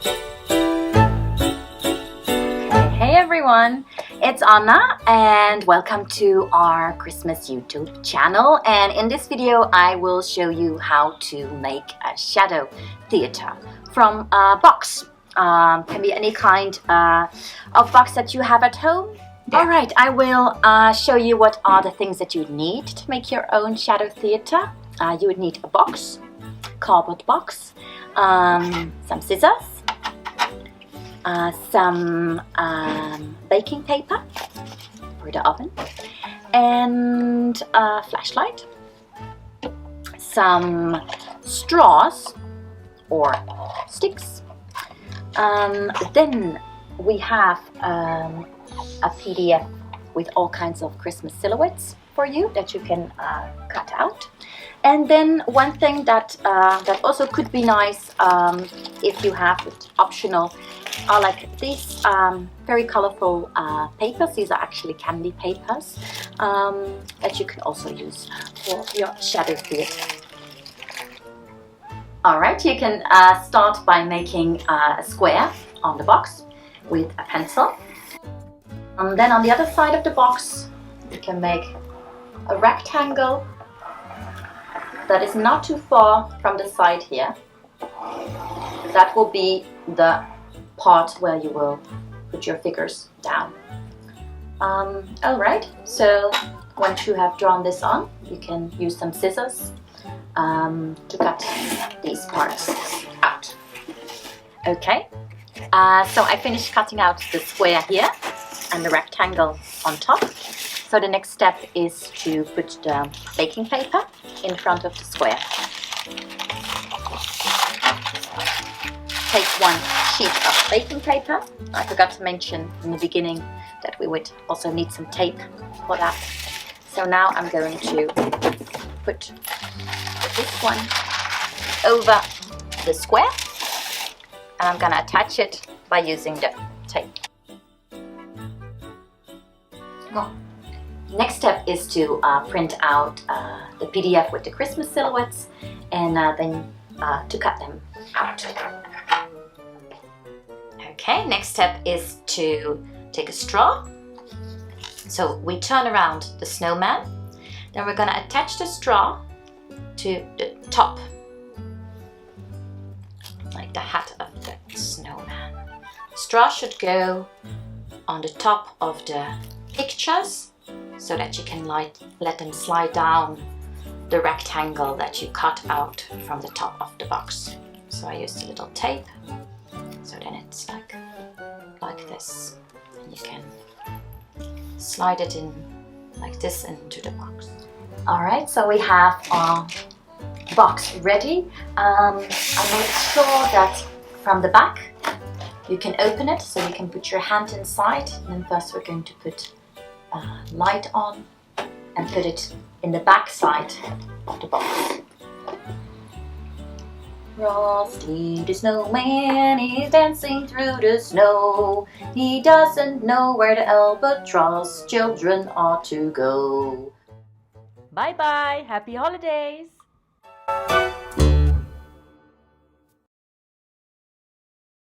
Hey everyone, it's Anna and welcome to our Christmas YouTube channel. And in this video I will show you how to make a shadow theater from a box. Can be any kind of box that you have at home. Yeah. Alright, I will show you what are the things that you need to make your own shadow theater. You would need a box, cardboard box, some scissors, some baking paper for the oven, and a flashlight, some straws or sticks. Then we have a PDF with all kinds of Christmas silhouettes for you that you can cut out. And then one thing that also could be nice if you have it optional are like these very colorful papers. These are actually candy papers that you can also use for your shadow theater. Alright, you can start by making a square on the box with a pencil. And then on the other side of the box you can make a rectangle that is not too far from the side here. That will be the part where you will put your figures down. Alright, so once you have drawn this on, you can use some scissors to cut these parts out. Okay, so I finished cutting out the square here and the rectangle on top. So the next step is to put the baking paper in front of the square. Take one sheet of baking paper. I forgot to mention in the beginning that we would also need some tape for that. So now I'm going to put this one over the square and I'm going to attach it by using the tape. Next step is to print out the PDF with the Christmas silhouettes and then to cut them out. Okay, next step is to take a straw. So we turn around the snowman. Then we're going to attach the straw to the top, like the hat of the snowman. Straw should go on the top of the pictures so that you can let them slide down the rectangle that you cut out from the top of the box. So I used a little tape, so then it's like this, and you can slide it in like this into the box. Alright, so we have our box ready. I made sure that from the back you can open it so you can put your hand inside, and then first we're going to put light on and put it in the back side of the box. Frosty the snowman is dancing through the snow. He doesn't know where the albatross children ought to go. Bye bye, happy holidays!